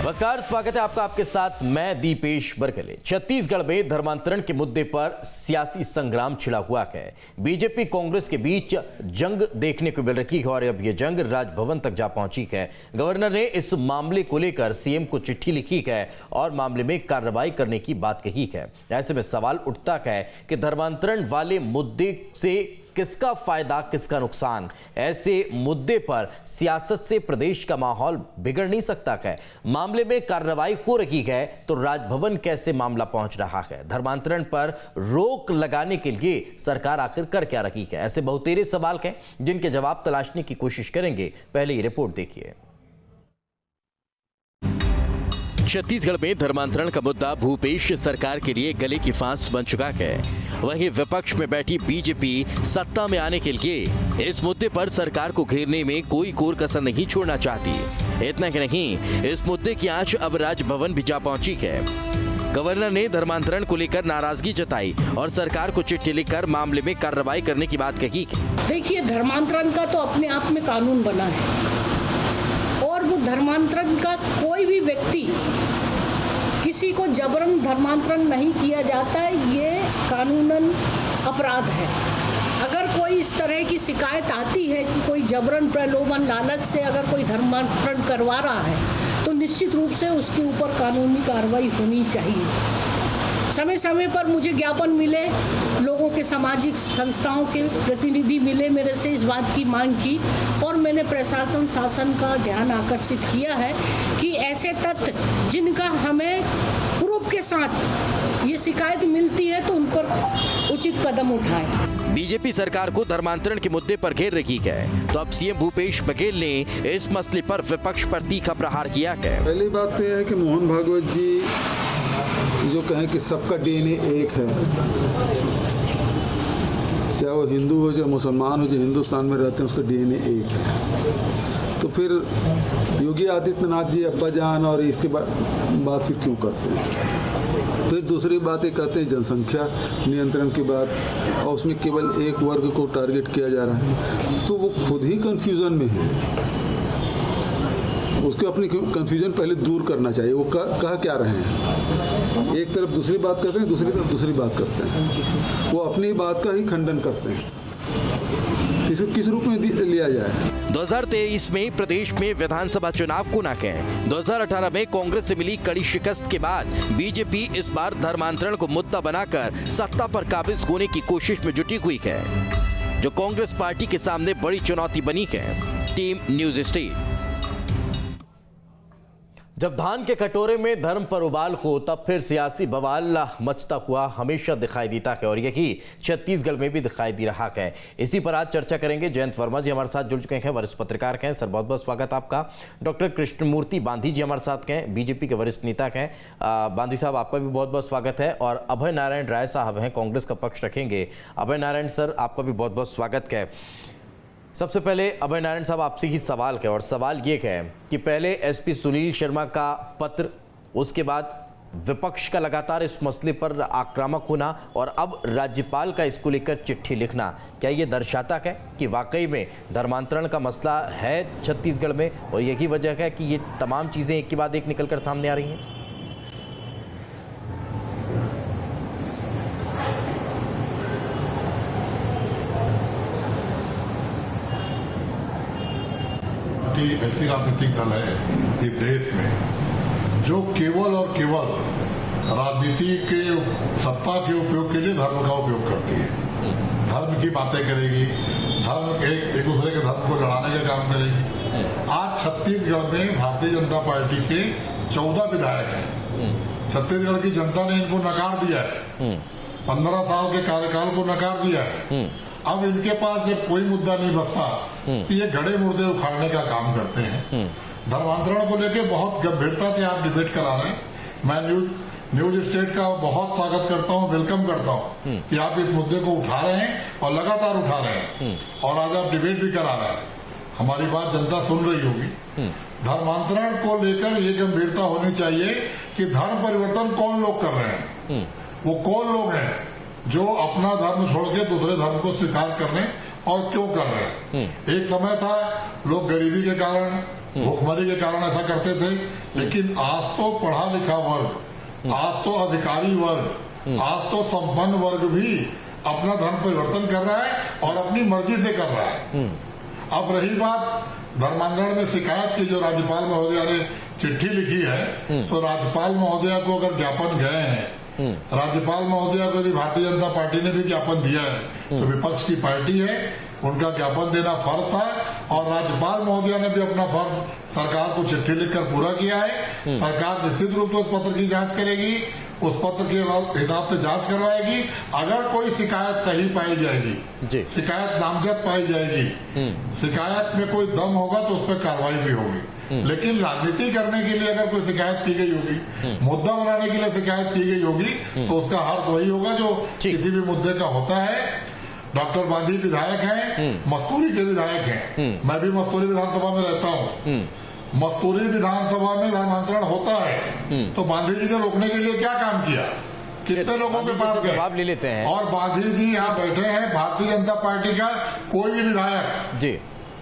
नमस्कार, स्वागत है आपका। आपके साथ मैं दीपेश बरकले। छत्तीसगढ़ में धर्मांतरण के मुद्दे पर सियासी संग्राम छिड़ा हुआ है। बीजेपी कांग्रेस के बीच जंग देखने को मिल रही है और अब यह जंग राजभवन तक जा पहुंची है। गवर्नर ने इस मामले को लेकर सीएम को चिट्ठी लिखी है और मामले में कार्रवाई करने की बात कही है। ऐसे में सवाल उठता है कि धर्मांतरण वाले मुद्दे से किसका फायदा, किसका नुकसान। ऐसे मुद्दे पर सियासत से प्रदेश का माहौल बिगड़ नहीं सकता है। मामले में कार्रवाई हो रही है तो राजभवन कैसे मामला पहुंच रहा है। धर्मांतरण पर रोक लगाने के लिए सरकार आखिर कर क्या रही है। ऐसे बहुतेरे सवाल हैं जिनके जवाब तलाशने की कोशिश करेंगे। पहले ये रिपोर्ट देखिए। छत्तीसगढ़ में धर्मांतरण का मुद्दा भूपेश सरकार के लिए गले की फांस बन चुका है। वहीं विपक्ष में बैठी बीजेपी सत्ता में आने के लिए इस मुद्दे पर सरकार को घेरने में कोई कोर कसर नहीं छोड़ना चाहती। इतना ही नहीं, इस मुद्दे की आंच अब राजभवन भी जा पहुंची है। गवर्नर ने धर्मांतरण को लेकर नाराजगी जताई और सरकार को चिट्ठी लिखकर मामले में कार्रवाई करने की बात कही। देखिए, धर्मांतरण का तो अपने आप में कानून बना है और वो धर्मांतरण का कोई भी व्यक्ति, किसी को जबरन धर्मांतरण नहीं किया जाता है। ये कानूनन अपराध है। अगर कोई इस तरह की शिकायत आती है कि कोई जबरन प्रलोभन लालच से अगर कोई धर्मांतरण करवा रहा है तो निश्चित रूप से उसके ऊपर कानूनी कार्रवाई होनी चाहिए। समय समय पर मुझे ज्ञापन मिले, लोगों के सामाजिक संस्थाओं के प्रतिनिधि मिले, मेरे से इस बात की मांग की और मैंने प्रशासन शासन का ध्यान आकर्षित किया है कि ऐसे तथ्य जिनका हमें प्रूफ के साथ ये शिकायत मिलती है तो उन पर उचित कदम उठाएं। बीजेपी सरकार को धर्मांतरण के मुद्दे पर घेर रही है तो अब सीएम भूपेश बघेल ने इस मसले पर विपक्ष पर तीखा प्रहार किया है। पहली बात तो यह है कि मोहन भागवत जी जो कहें कि सबका डीएनए एक है, चाहे वो हिंदू हो चाहे मुसलमान हो, जो हिंदुस्तान में रहते हैं उसका डीएनए एक है, तो फिर योगी आदित्यनाथ जी अब्बा जान और इसके बाद फिर क्यों करते हैं। फिर दूसरी बात ये कहते हैं जनसंख्या नियंत्रण की बात और उसमें केवल एक वर्ग को टारगेट किया जा रहा है, तो वो खुद ही कंफ्यूजन में है। उसको अपनी कंफ्यूजन पहले दूर करना चाहिए। वो कह क्या रहे हैं, एक तरफ दूसरी बात करते हैं, दूसरी तरफ दूसरी बात करते हैं। वो अपनी बात का ही खंडन करते हैं। इसको किस रूप में लिया जाए। 2023 में प्रदेश में विधानसभा चुनाव को न कहें, 2018 में कांग्रेस से मिली कड़ी शिकस्त के बाद बीजेपी इस बार धर्मांतरण को मुद्दा बनाकर सत्ता पर काबिज होने की कोशिश में जुटी हुई है, जो कांग्रेस पार्टी के सामने बड़ी चुनौती बनी है। Team news state. जब धान के कटोरे में धर्म पर उबाल हो तब फिर सियासी बवाल मचता हुआ हमेशा दिखाई देता है और यही छत्तीसगढ़ में भी दिखाई दे रहा है। इसी पर आज चर्चा करेंगे। जयंत वर्मा जी हमारे साथ जुड़ चुके हैं, वरिष्ठ पत्रकार हैं। सर, बहुत बहुत स्वागत आपका। डॉक्टर कृष्णमूर्ति बांधी जी हमारे साथ हैं, बीजेपी के वरिष्ठ नेता हैं। बांधी साहब, आपका भी बहुत बहुत स्वागत है। और अभय नारायण राय साहब हैं, कांग्रेस का पक्ष रखेंगे। अभय नारायण सर, आपका भी बहुत बहुत स्वागत है। सबसे पहले अभय नारायण साहब, आपसे ही सवाल है और सवाल ये है कि पहले एसपी सुनील शर्मा का पत्र, उसके बाद विपक्ष का लगातार इस मसले पर आक्रामक होना और अब राज्यपाल का इसको लेकर चिट्ठी लिखना, क्या ये दर्शाता है कि वाकई में धर्मांतरण का मसला है छत्तीसगढ़ में और यही वजह है कि ये तमाम चीज़ें एक के बाद एक निकल कर सामने आ रही हैं? ऐसी राजनीतिक दल है इस देश में जो केवल और केवल राजनीति के सत्ता के उपयोग के लिए धर्म का उपयोग करती है। धर्म की बातें करेगी, धर्म एक दूसरे के धर्म को लड़ाने का काम करेगी। आज छत्तीसगढ़ में भारतीय जनता पार्टी के 14 विधायक हैं। छत्तीसगढ़ की जनता ने इनको नकार दिया है, 15 साल के कार्यकाल को नकार दिया है। अब इनके पास जब कोई मुद्दा नहीं बचता तो ये घड़े मुर्दे उखाड़ने का काम करते हैं। धर्मांतरण को लेकर बहुत गंभीरता से आप डिबेट करा रहे हैं। मैं न्यूज स्टेट का बहुत स्वागत करता हूं, वेलकम करता हूं कि आप इस मुद्दे को उठा रहे हैं और लगातार उठा रहे हैं और आज आप डिबेट भी करा रहे हैं। हमारी बात जनता सुन रही होगी। धर्मांतरण को लेकर ये गंभीरता होनी चाहिए कि धर्म परिवर्तन कौन लोग कर रहे हैं, वो कौन लोग हैं जो अपना धर्म छोड़ के दूसरे धर्म को स्वीकार कर रहे हैं और क्यों कर रहे हैं। एक समय था लोग गरीबी के कारण भूखमरी के कारण ऐसा करते थे, लेकिन आज तो पढ़ा लिखा वर्ग, आज तो अधिकारी वर्ग, आज तो संपन्न वर्ग भी अपना धर्म परिवर्तन कर रहा है और अपनी मर्जी से कर रहा है। अब रही बात धर्मांतरण में शिकायत की, जो राज्यपाल महोदया ने चिट्ठी लिखी है, तो राज्यपाल महोदया को अगर ज्ञापन गए हैं, राज्यपाल महोदया को यदि भारतीय जनता पार्टी ने भी ज्ञापन दिया है तो विपक्ष की पार्टी है, उनका ज्ञापन देना फर्ज था और राज्यपाल महोदया ने भी अपना फर्ज सरकार को चिट्ठी लिखकर पूरा किया है। सरकार निश्चित रूप से उस पत्र की जांच करेगी, उस पत्र के हिसाब से जांच करवाएगी। अगर कोई शिकायत सही पाई जाएगी, शिकायत नामजद पाई जाएगी, शिकायत में कोई दम होगा तो उस पर कार्रवाई भी होगी। लेकिन राजनीति करने के लिए अगर कोई शिकायत की गई होगी, मुद्दा बनाने के लिए शिकायत की गई होगी, तो उसका अर्थ वही होगा जो किसी भी मुद्दे का होता है। डॉक्टर बांधी विधायक हैं, मस्तूरी के विधायक हैं, मैं भी मस्तूरी विधानसभा में रहता हूँ। मस्तूरी विधानसभा में धर्मांतरण होता है तो बांधी जी ने रोकने के लिए क्या काम किया, कितने लोगों के पास गए, जवाब ले लेते हैं। और बांधी जी यहाँ बैठे हैं, भारतीय जनता पार्टी का कोई भी विधायक जी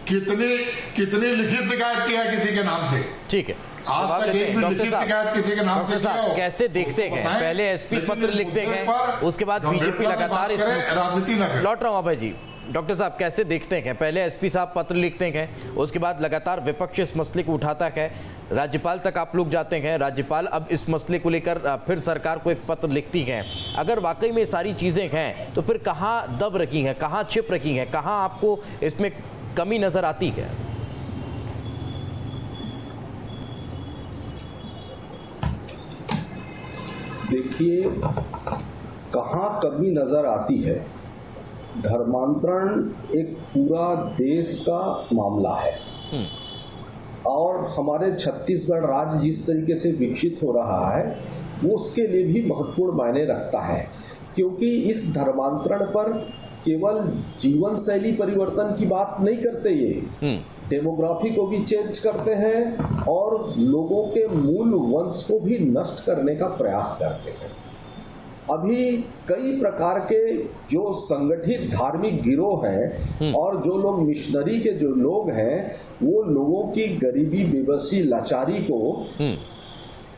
कितनी लिखित शिकायत की है किसी के नाम से? ठीक है, आज तक एक भी लिखित शिकायत किसी के नाम से किया हो? कैसे देखते हैं? पहले एसपी पत्र लिखते हैं, उसके बाद बीजेपी लगातार राजनीति न करे। लौट रहा हूं अभय जी। डॉक्टर साहब कैसे देखते हैं? पहले एसपी साहब पत्र लिखते हैं, उसके बाद लगातार विपक्ष इस मसले को उठाता है, राज्यपाल तक आप लोग जाते हैं, राज्यपाल अब इस मसले को लेकर फिर सरकार को एक पत्र लिखती हैं। अगर वाकई में सारी चीज़ें हैं तो फिर कहाँ दब रखी हैं, कहाँ छिप रखी हैं, कहाँ आपको इसमें कमी नजर आती है? देखिए, कहाँ कमी नजर आती है, धर्मांतरण एक पूरा देश का मामला है और हमारे छत्तीसगढ़ राज्य जिस तरीके से विकसित हो रहा है वो उसके लिए भी महत्वपूर्ण मायने रखता है, क्योंकि इस धर्मांतरण पर केवल जीवन शैली परिवर्तन की बात नहीं करते, ये डेमोग्राफी को भी चेंज करते हैं और लोगों के मूल वंश को भी नष्ट करने का प्रयास करते हैं। अभी कई प्रकार के जो संगठित धार्मिक गिरोह हैं और जो लोग मिशनरी के जो लोग हैं, वो लोगों की गरीबी, बेबसी, लाचारी को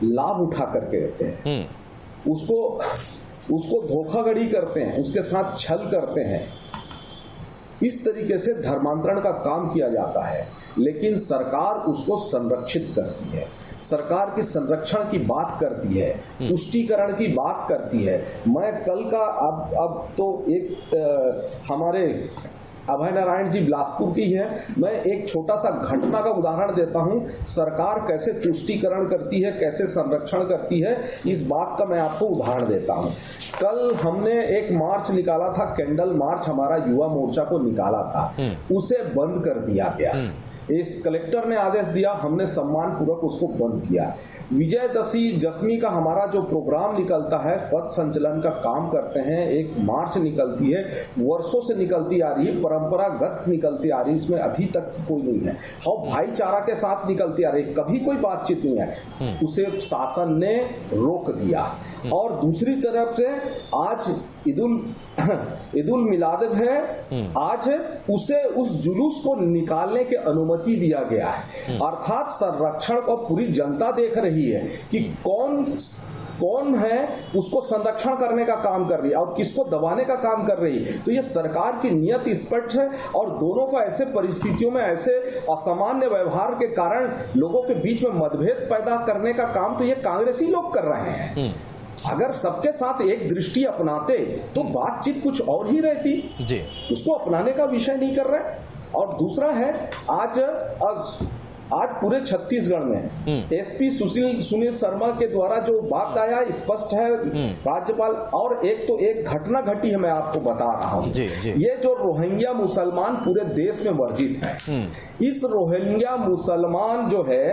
लाभ उठा करके रखते हैं, उसको धोखाधड़ी करते हैं, उसके साथ छल करते हैं। इस तरीके से धर्मांतरण का काम किया जाता है, लेकिन सरकार उसको संरक्षित करती है, सरकार की संरक्षण की बात करती है, पुष्टिकरण की बात करती है। मैं कल का अब तो एक हमारे अभय नारायण जी बिलासपुर की है, मैं एक छोटा सा घटना का उदाहरण देता हूं, सरकार कैसे तुष्टीकरण करती है, कैसे संरक्षण करती है, इस बात का मैं आपको उदाहरण देता हूं। कल हमने एक मार्च निकाला था, कैंडल मार्च हमारा युवा मोर्चा को निकाला था, उसे बंद कर दिया गया। इस कलेक्टर ने आदेश दिया, हमने सम्मान पूर्वक उसको बंद किया। विजयदशमी का हमारा जो प्रोग्राम निकलता है, पथ संचलन का काम करते हैं, एक मार्च निकलती है, वर्षों से निकलती आ रही है, परंपरागत निकलती आ रही है, इसमें अभी तक कोई नहीं है। और भाईचारा के साथ निकलती आ रही है, कभी कोई बातचीत नहीं है, उसे शासन ने रोक दिया। और दूसरी तरफ से आज ईदुल मिलाद है, आज उसे उस जुलूस को निकालने की अनुमति दिया गया है। अर्थात संरक्षण को पूरी जनता देख रही है कि कौन है उसको संरक्षण करने का काम कर रही है और किसको दबाने का काम कर रही है। तो ये सरकार की नियत स्पष्ट है और दोनों को ऐसे परिस्थितियों में, ऐसे असामान्य व्यवहार के कारण लोगों के बीच में मतभेद पैदा करने का काम तो ये कांग्रेसी लोग कर रहे हैं। अगर सबके साथ एक दृष्टि अपनाते तो बातचीत कुछ और ही रहती जी, उसको अपनाने का विषय नहीं कर रहे। और दूसरा है, आज पूरे छत्तीसगढ़ में एसपी सुनील शर्मा के द्वारा जो बात आया स्पष्ट है, राज्यपाल, और एक घटना घटी है, मैं आपको बता रहा हूँ। ये जो रोहिंग्या मुसलमान पूरे देश में वर्जित है, इस रोहिंग्या मुसलमान जो है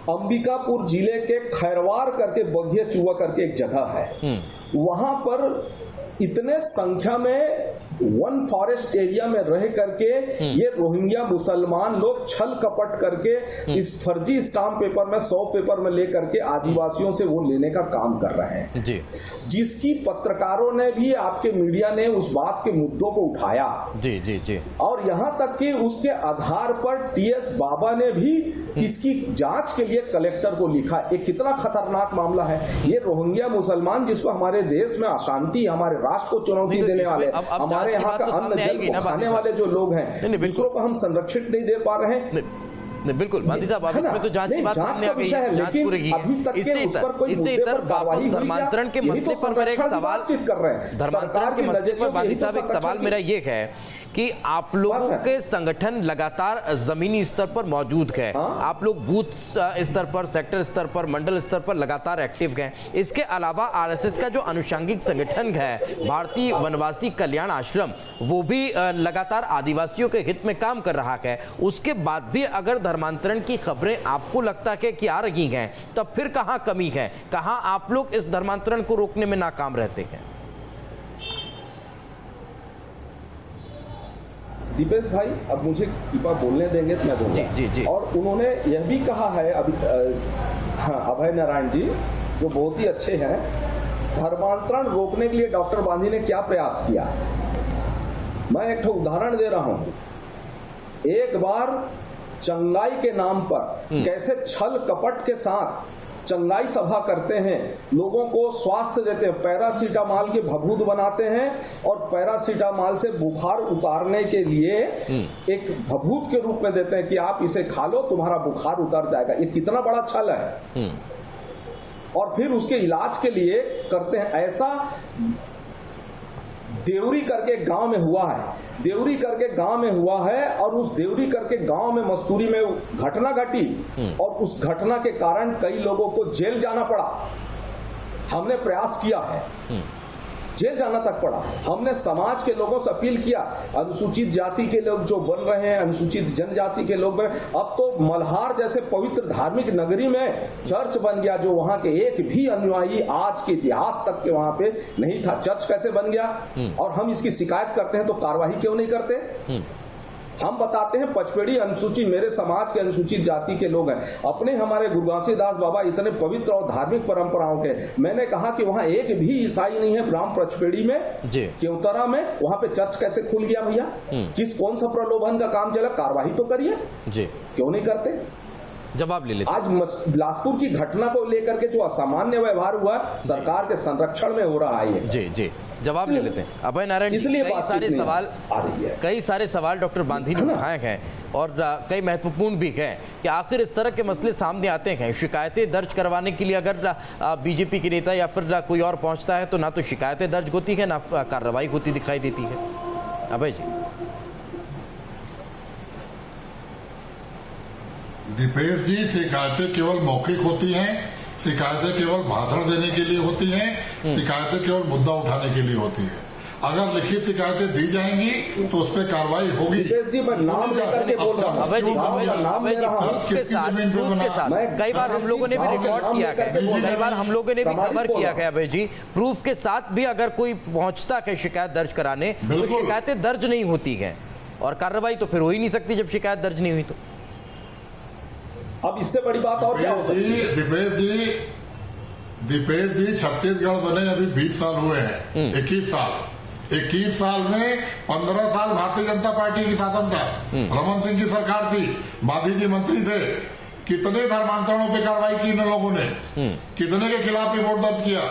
अंबिकापुर जिले के खैरवार करके, बघिया चुआ करके एक जगह है, वहां पर इतने संख्या में वन फॉरेस्ट एरिया में रह करके ये रोहिंग्या मुसलमान लोग छल कपट करके इस फर्जी स्टाम्प पेपर में 100 पेपर में लेकर के आदिवासियों से वो लेने का काम कर रहे हैं जी, जिसकी पत्रकारों ने भी, आपके मीडिया ने उस बात के मुद्दों को उठाया जी जी जी, और यहां तक कि उसके आधार पर टीएस बाबा ने भी इसकी जांच के लिए कलेक्टर को लिखा। एक कितना खतरनाक मामला है ये। रोहिंग्या मुसलमान जिसको हमारे देश में अशांति, हमारे राष्ट्र को चुनौती देने वाले, हमारे यहाँ का अन्न जल खाने वाले जो लोग हैं, दूसरों को हम संरक्षित नहीं दे पा रहे हैं। नहीं, बिल्कुल बांदी साहब, अब इसमें तो जांच की बात सामने आ गई है, जांच पूरी की है। इससे इधर वापस धर्मांतरण के मसले पर मेरा एक सवाल, धर्मांतरण के मसले पर बांदी साहब एक सवाल मेरा ये है कि आप लोगों के संगठन लगातार जमीनी स्तर पर मौजूद है, आप लोग बूथ स्तर पर, सेक्टर स्तर पर, मंडल स्तर पर लगातार एक्टिव हैं। इसके अलावा आरएसएस का जो अनुषंगिक संगठन है भारतीय वनवासी कल्याण आश्रम, वो भी लगातार आदिवासियों के हित में काम कर रहा है। उसके बाद भी अगर धर्मांतरण की खबरें आपको लगता है कि आ रही हैं, तब फिर कहां कमी है, कहां आप लोग इस धर्मांतरण को रोकने में नाकाम रहते हैं? दीपेश भाई, अब मुझे कृपा बोलने देंगे तो मैं बोलूंगा। जी जी जी। और उन्होंने यह भी कहा है अभी, हाँ, अभय नारायण जी जो बहुत ही अच्छे हैं, धर्मांतरण रोकने के लिए डॉक्टर बांदी ने क्या प्रयास किया। मैं एक उदाहरण दे रहा हूं। एक बार चंगाई के नाम पर कैसे छल कपट के साथ चंगाई सभा करते हैं, लोगों को स्वास्थ्य देते हैं, पैरासीटामॉल के भभूत बनाते हैं और पैरासीटामॉल से बुखार उतारने के लिए एक भभूत के रूप में देते हैं कि आप इसे खा लो, तुम्हारा बुखार उतर जाएगा। ये कितना बड़ा छल है। और फिर उसके इलाज के लिए करते हैं। ऐसा देवरी करके गांव में हुआ है, देवरी करके गांव में हुआ है, और उस देवरी करके गांव में मस्तूरी में घटना घटी और उस घटना के कारण कई लोगों को जेल जाना पड़ा। हमने प्रयास किया है, जेल जाना तक पड़ा। हमने समाज के लोगों से अपील किया, अनुसूचित जाति के लोग जो बन रहे हैं, अनुसूचित जनजाति के लोग, अब तो मल्हार जैसे पवित्र धार्मिक नगरी में चर्च बन गया, जो वहां के एक भी अनुयायी आज के इतिहास तक के वहां पे नहीं था। चर्च कैसे बन गया? और हम इसकी शिकायत करते हैं तो कार्रवाई क्यों नहीं करते? हम बताते हैं पचपेड़ी अनुसूचित, मेरे समाज के अनुसूचित जाति के लोग हैं, अपने हमारे गुरु घासीदास बाबा इतने पवित्र और धार्मिक परंपराओं के, मैंने कहा कि वहां एक भी ईसाई नहीं है ग्राम पचपेड़ी में, केवतरा में, वहां पे चर्च कैसे खुल गया भैया? कौन सा प्रलोभन का काम चला? कार्रवाई तो करिए, क्यों नहीं करते? जवाब ले लेते। आज बिलासपुर की घटना को लेकर के जो असामान्य व्यवहार हुआ सरकार के संरक्षण में हो रहा है। जी जी, जवाब ले लेते हैं। अभय नारायण, इसलिए कई सारे सवाल डॉक्टर बांदी ने उठाए हैं और कई महत्वपूर्ण भी हैं कि आखिर इस तरह के मसले सामने आते हैं। शिकायतें दर्ज करवाने के लिए अगर बीजेपी के नेता या फिर कोई और पहुंचता है तो ना तो शिकायतें दर्ज होती है, ना कार्रवाई होती दिखाई देती है। अभय जी। दीपेश जी, शिकायतें केवल मौखिक होती हैं, शिकायतें केवल भाषण देने के लिए होती हैं, शिकायतें केवल मुद्दा उठाने के लिए होती है। अगर लिखित शिकायतें दी जाएंगी तो उस पर कार्रवाई होगी। नाम लेकर के बोल रहा हूं। प्रूफ के साथ कई बार हम लोगों ने भी रिकॉर्ड किया है, कई बार हम लोगों ने भी कवर किया है। अभय जी, प्रूफ के साथ भी अगर कोई पहुंचता है शिकायत दर्ज कराने तो शिकायतें दर्ज नहीं होती है और कार्रवाई तो फिर हो ही नहीं सकती जब शिकायत दर्ज नहीं हुई तो। अब इससे बड़ी बात और क्या हो सकती है? दीपेश जी, छत्तीसगढ़ बने अभी 20 साल हुए हैं, 21 साल में 15 साल भारतीय जनता पार्टी की शासन था, रमन सिंह की सरकार थी, माधी जी मंत्री थे। कितने धर्मांतरणों पे कार्रवाई की इन लोगों ने, कितने के खिलाफ रिपोर्ट दर्ज किया,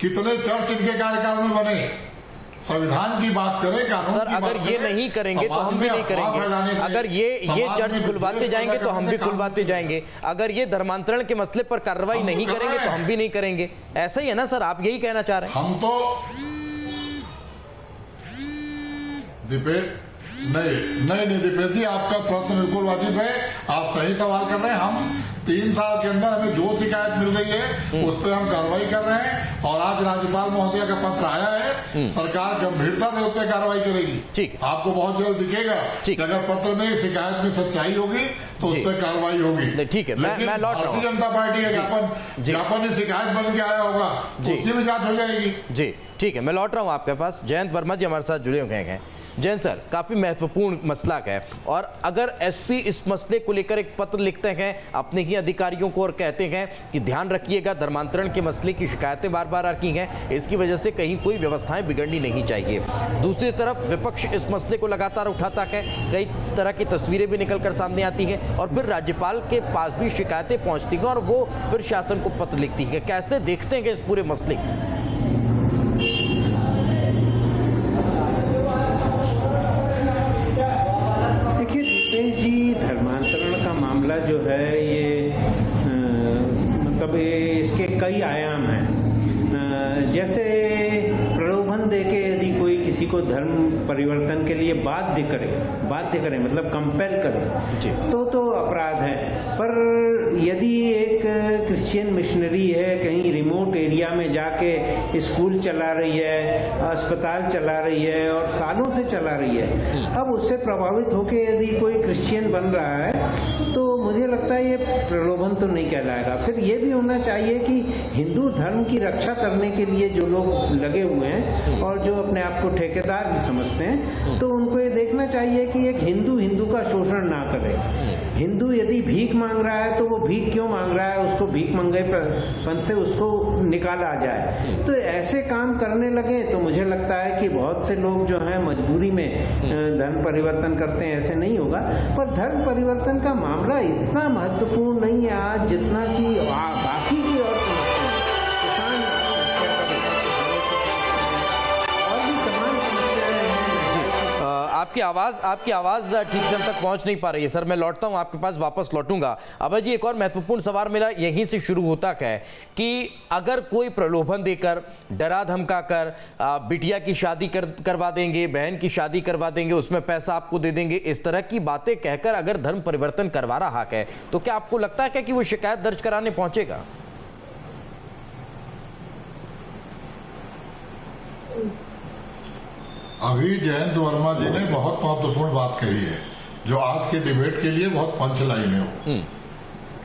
कितने चर्च इनके कार्यकाल में बने। संविधान की बात करें, कानून सर, अगर ये नहीं करेंगे तो हम भी नहीं करेंगे। अगर ये चर्च खुलवाते जाएंगे तो हम भी खुलवाते जाएंगे। अगर ये धर्मांतरण के मसले पर कार्रवाई नहीं करेंगे तो हम भी नहीं करेंगे। ऐसा ही है ना सर, आप यही कहना चाह रहे हैं? हम तो नहीं दीपेश जी, आपका प्रश्न बिल्कुल वाजिब है, आप सही सवाल कर रहे हैं। हम 3 साल के अंदर हमें जो शिकायत मिल रही है उस पर हम कार्रवाई कर रहे हैं और आज राज्यपाल महोदय का पत्र आया है, सरकार गंभीरता से उस पर कार्रवाई करेगी। ठीक, आपको बहुत जल्द दिखेगा कि अगर पत्र में शिकायत में सच्चाई होगी तो उस जी। पर कार्रवाई होगी। नहीं, ठीक है, मैं लौट रहा हूं। भारतीय जनता पार्टी का ज्ञापन शिकायत बन के आया होगा तो उसकी भी जांच हो जाएगी। जी ठीक है, मैं लौट रहा हूं आपके पास। जयंत वर्मा जी हमारे साथ जुड़े हुए हैं। जयंत सर, काफी महत्वपूर्ण मसला है, और अगर एसपी इस मसले को लेकर एक पत्र लिखते हैं अपने ही अधिकारियों को और कहते हैं कि ध्यान रखिएगा, धर्मांतरण के मसले की शिकायतें बार बार आ रही हैं, इसकी वजह से कहीं कोई व्यवस्थाएं बिगड़नी नहीं चाहिए। दूसरी तरफ विपक्ष इस मसले को लगातार उठाता है, कई तरह की तस्वीरें भी निकल कर सामने आती हैं, और फिर राज्यपाल के पास भी शिकायतें पहुंचती हैं और वो फिर शासन को पत्र लिखती है। कैसे देखते हैं इस पूरे मसले को? धर्मांतरण का मामला जो है ये मतलब इसके कई आयाम हैं। जैसे प्रलोभन देके यदि कोई किसी को धर्म परिवर्तन के लिए बाध्य करे मतलब कंपेल करे तो अपराध है। पर यदि एक क्रिश्चियन मिशनरी है, कहीं रिमोट एरिया में जाके स्कूल चला रही है, अस्पताल चला रही है और सालों से चला रही है, अब उससे प्रभावित होकर यदि कोई क्रिश्चियन बन रहा है तो मुझे लगता है ये प्रलोभन तो नहीं कहलाएगा। फिर ये भी होना चाहिए कि हिंदू धर्म की रक्षा करने के लिए जो लोग लगे हुए हैं और जो अपने आप को ठेकेदार भी समझते हैं, तो उनको ये देखना चाहिए कि एक हिंदू का शोषण ना करे। हिंदू यदि भीख मांग रहा है तो वो भीख क्यों मांग रहा है, उसको भीख मंगेपन से उसको निकाला जाए। तो ऐसे काम करने लगे तो मुझे लगता है कि बहुत से लोग जो हैं मजबूरी में धर्म परिवर्तन करते हैं, ऐसे नहीं होगा। पर धर्म परिवर्तन का मामला इतना महत्वपूर्ण नहीं है आज जितना कि बाकी की और किसान और भी तमाम समस्याएं हैं। आपकी आवाज ठीक से हम तक पहुंच नहीं पा रही है सर। मैं लौटता हूं, आपके पास वापस लौटूंगा। अभय जी, एक और महत्वपूर्ण सवाल मेरा यहीं से शुरू होता है कि अगर कोई प्रलोभन देकर, डरा धमका कर बिटिया की शादी करवा देंगे, बहन की शादी करवा देंगे, उसमें पैसा आपको दे देंगे, इस तरह की बातें कहकर अगर धर्म परिवर्तन करवा रहा है, तो क्या आपको लगता है कि वो शिकायत दर्ज कराने पहुंचेगा? अभी जयंत वर्मा जी ने बहुत महत्वपूर्ण बात कही है जो आज के डिबेट के लिए बहुत पंच लाइन है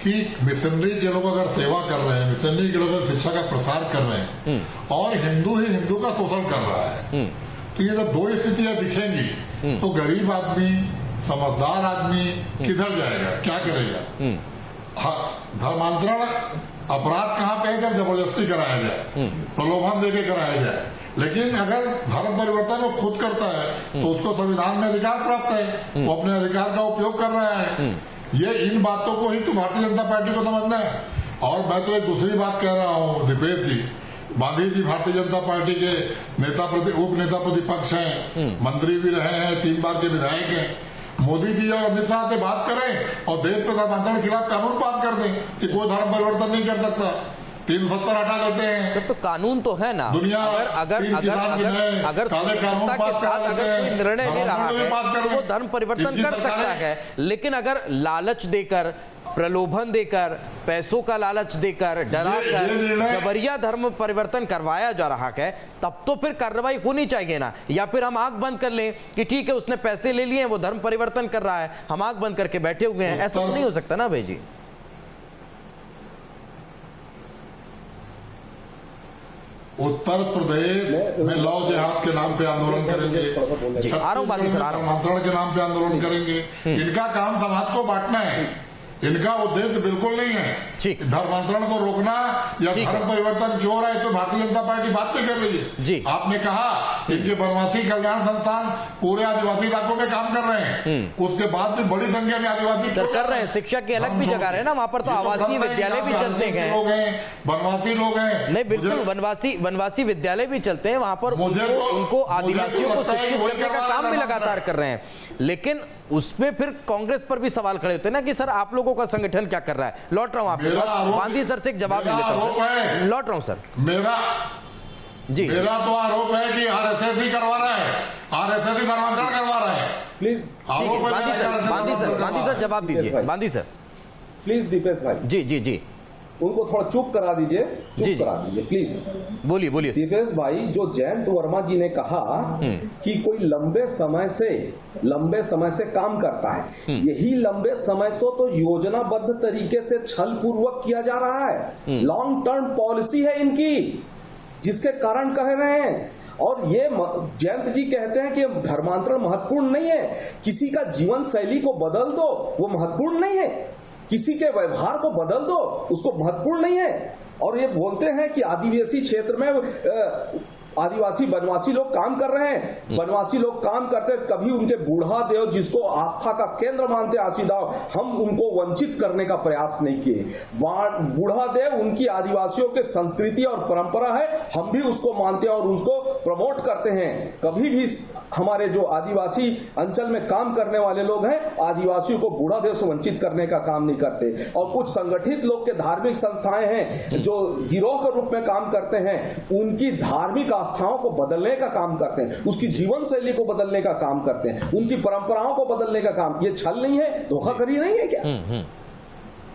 कि मिशनरी के लोग अगर सेवा कर रहे हैं, मिशनरी के लोग अगर शिक्षा का प्रसार कर रहे हैं और हिंदू ही हिंदू का शोषण कर रहा है, तो ये जब दो स्थितियां दिखेंगी तो गरीब आदमी, समझदार आदमी किधर जाएगा, क्या करेगा? धर्मांतरण अपराध कहाँ पे है? जब जबरदस्ती कराया जाए, प्रलोभन देके कराया जाए। लेकिन अगर धर्म परिवर्तन वो खुद करता है तो उसको संविधान में अधिकार प्राप्त है, वो अपने अधिकार का उपयोग कर रहा है। ये इन बातों को ही तो भारतीय जनता पार्टी को समझना है। और मैं तो एक दूसरी बात कह रहा हूँ, दीपेश जी, गांधी जी भारतीय जनता पार्टी के उप नेता प्रतिपक्ष हैं, मंत्री भी रहे हैं, 3 बार के विधायक हैं। मोदी जी और अमित शाह से बात करें और देश पे धर्मांतरण के खिलाफ कानून पास कर दें कि कोई धर्म परिवर्तन नहीं कर सकता। 370 हटा लेते हैं। जब तो कानून तो है ना, दुनिया अगर स्वतंत्रता के साथ अगर कोई निर्णय ले रहा है तो वो धर्म परिवर्तन कर सकता है। लेकिन अगर लालच देकर, प्रलोभन देकर, पैसों का लालच देकर, डराकर जबरिया धर्म परिवर्तन करवाया जा रहा है, तब तो फिर कार्रवाई होनी चाहिए ना। या फिर हम आंख बंद कर लें कि ठीक है उसने पैसे ले लिए, वो धर्म परिवर्तन कर रहा है, हम आंख बंद करके बैठे हुए हैं। ऐसा तो नहीं हो सकता ना भाई जी। उत्तर प्रदेश में लव जिहाद के नाम पे आंदोलन करेंगे, धर्मांतरण के नाम पे आंदोलन करेंगे। इनका काम समाज को बांटना है, इनका उद्देश्य बिल्कुल नहीं है धर्मांतरण को रोकना या धर्म परिवर्तन क्यों हो रहा है। तो भारतीय जनता पार्टी बात नहीं कर रही है। आपने कहा इनके वनवासी कल्याण संस्थान पूरे आदिवासी इलाकों में काम कर रहे हैं, उसके बाद भी बड़ी संख्या में आदिवासी कर रहे हैं। शिक्षा की अलग भी जगह है ना, वहाँ पर तो आवासीय विद्यालय भी चलते हैं, वनवासी लोग हैं। नहीं बिल्कुल, वनवासी विद्यालय भी चलते हैं, वहाँ पर उनको आदिवासियों को शिक्षित करने का काम भी लगातार कर रहे हैं। लेकिन उसमें फिर कांग्रेस पर भी सवाल खड़े होते हैं ना कि सर आप लोगों का संगठन क्या कर रहा है। लौट रहा हूं आपके पास, गांधी सर से एक जवाब ले लेता हूं। लौट रहा हूं सर। मेरा तो आरोप है कि आरएसएस ही करवा रहा है, आरएसएस ही धर्मांतरण करवा रहा है। प्लीज गांधी सर जवाब दीजिए। गांधी सर प्लीज दीपेश भाई। जी। उनको थोड़ा चुप करा ददीजिए, जी, जी। चुप करा दीजिए प्लीज। बोलिए बोलिए। दिपेश भाई, जो जयंत वर्मा जी ने कहा कि कोई लंबे समय से काम करता है, यही लंबे समय से तो योजनाबद्ध तरीके से छल पूर्वक किया जा रहा है। लॉन्ग टर्म पॉलिसी है इनकी, जिसके कारण कह रहे हैं। और ये जयंत जी कहते हैं कि धर्मांतरण महत्वपूर्ण नहीं है, किसी का जीवन शैली को बदल दो, वो महत्वपूर्ण नहीं है, किसी के व्यवहार को बदल दो, उसको महत्वपूर्ण नहीं है। और ये बोलते हैं कि आदिवासी क्षेत्र में आदिवासी वनवासी लोग काम कर रहे हैं, वनवासी लोग काम करते, कभी उनके बूढ़ा देव जिसको आस्था का केंद्र मानते आशीदाव, हम उनको वंचित करने का प्रयास नहीं किए। बूढ़ा देव उनकी आदिवासियों के संस्कृति और परंपरा है, हम भी उसको मानते हैं और उसको प्रमोट करते हैं। कभी भी हमारे जो आदिवासी अंचल में काम करने वाले लोग हैं, आदिवासियों को बूढ़ा देव से वंचित करने का काम नहीं करते। और कुछ संगठित लोग के धार्मिक संस्थाएं हैं जो गिरोह के रूप में काम करते हैं, उनकी धार्मिक आस्थाओं को बदलने का काम करते हैं, उसकी जीवन शैली को बदलने का काम करते हैं, उनकी परंपराओं को बदलने का काम। ये छल नहीं है, धोखाधड़ी नहीं है क्या?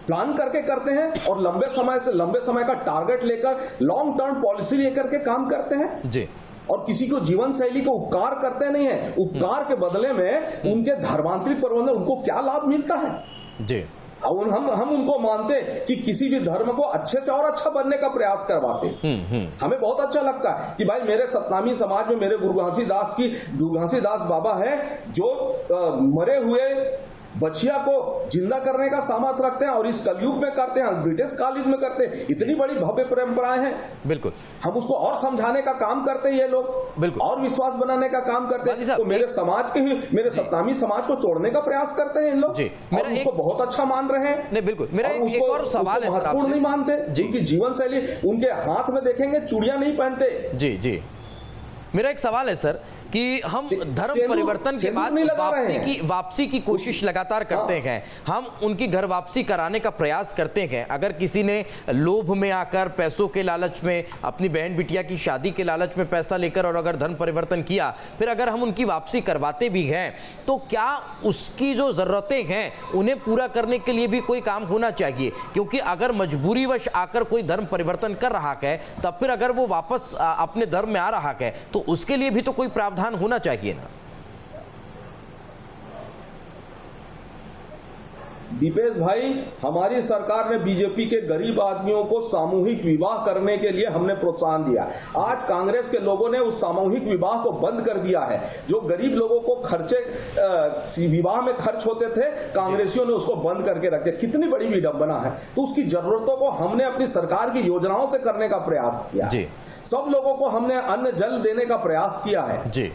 प्लान करके करते हैं और लंबे समय का टारगेट लेकर, लॉन्ग टर्म पॉलिसी लेकर के काम करते हैं जी। और किसी को जीवन शैली को उपकार करते नहीं है। उपकार के बदले में उनके धर्मांतरिक प्रबंधन, उनको क्या लाभ मिलता है जी। हम उनको मानते कि किसी भी धर्म को अच्छे से और अच्छा बनने का प्रयास करवाते। हमें बहुत अच्छा लगता है कि भाई मेरे सतनामी समाज में मेरे गुरु घासीदास बाबा है जो मरे हुए बछिया को जिंदा करने का सामर्थ्य रखते हैं और इस कलयुग में करते हैं, ब्रिटिश कालीन में करते हैं। इतनी बड़ी भव्य परंपराएं हैं, बिल्कुल हम उसको और समझाने का काम करते हैं ये लोग, बिल्कुल और विश्वास बनाने का काम करते हैं। तो मेरे समाज के ही, मेरे सतनामी समाज को तोड़ने का प्रयास करते हैं इन लोग जी। मेरा उसको बहुत अच्छा मान रहे हैं। नहीं बिल्कुल, मेरा एक और सवाल है, महत्वपूर्ण नहीं मानते उनकी जीवन शैली। उनके हाथ में देखेंगे चूड़ियां नहीं पहनते जी जी। मेरा एक सवाल है सर कि हम धर्म परिवर्तन के बाद वापसी की कोशिश लगातार करते हैं, हम उनकी घर वापसी कराने का प्रयास करते हैं। अगर किसी ने लोभ में आकर, पैसों के लालच में, अपनी बहन बिटिया की शादी के लालच में पैसा लेकर और अगर धर्म परिवर्तन किया, फिर अगर हम उनकी वापसी करवाते भी हैं, तो क्या उसकी जो ज़रूरतें हैं उन्हें पूरा करने के लिए भी कोई काम होना चाहिए? क्योंकि अगर मजबूरीवश आकर कोई धर्म परिवर्तन कर रहा है, तब फिर अगर वो वापस अपने धर्म में आ रहा है, तो उसके लिए भी तो कोई प्रावधान होना चाहिए ना। दीपेश भाई, हमारी सरकार ने बीजेपी के गरीब आदमियों को सामूहिक विवाह करने के लिए हमने प्रोत्साहन दिया। आज कांग्रेस के लोगों ने उस सामूहिक विवाह को बंद कर दिया है। जो गरीब लोगों को खर्चे विवाह में खर्च होते थे, कांग्रेसियों ने उसको बंद करके रख दिया। कितनी बड़ी विडंबना है। तो उसकी जरूरतों को हमने अपनी सरकार की योजनाओं से करने का प्रयास किया जी। सब लोगों को हमने अन्न जल देने का प्रयास किया है जी।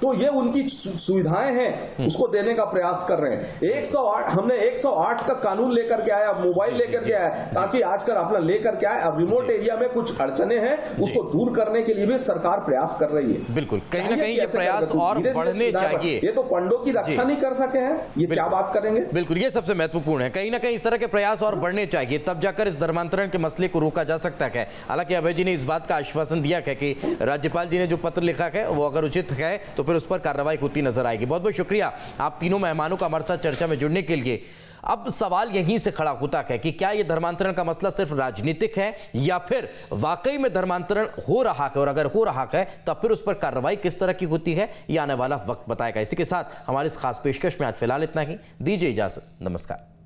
तो ये उनकी सुविधाएं हैं, उसको देने का प्रयास कर रहे हैं। 108 हमने 108 का कानून लेकर के आया, मोबाइल लेकर के आया, ताकि आजकल अपना लेकर के आए। अब रिमोट एरिया में कुछ अड़चने हैं, उसको दूर करने के लिए भी सरकार प्रयास कर रही है। बिल्कुल, कहीं ना कहीं ये प्रयास और बढ़ने चाहिए। ये तो पंडों की रक्षा नहीं कर सके हैं, ये क्या बात करेंगे? बिल्कुल, ये सबसे महत्वपूर्ण है। कहीं ना कहीं इस तरह के प्रयास और बढ़ने चाहिए, तब जाकर इस धर्मांतरण के मसले को रोका जा सकता है। हालांकि अभय जी ने इस बात का आश्वासन दिया है कि राज्यपाल जी ने जो पत्र लिखा है वो अगर उचित है तो फिर उस पर कार्रवाई होती नजर आएगी। बहुत बहुत शुक्रिया आप तीनों मेहमानों का हमारे साथ चर्चा में जुड़ने के लिए। अब सवाल यहीं से खड़ा होता है कि क्या यह धर्मांतरण का मसला सिर्फ राजनीतिक है या फिर वाकई में धर्मांतरण हो रहा है, और अगर हो रहा है तब फिर उस पर कार्रवाई किस तरह की होती है, यह आने वाला वक्त बताएगा। इसी के साथ हमारी इस खास पेशकश में आज फिलहाल इतना ही। दीजिए इजाजत, नमस्कार।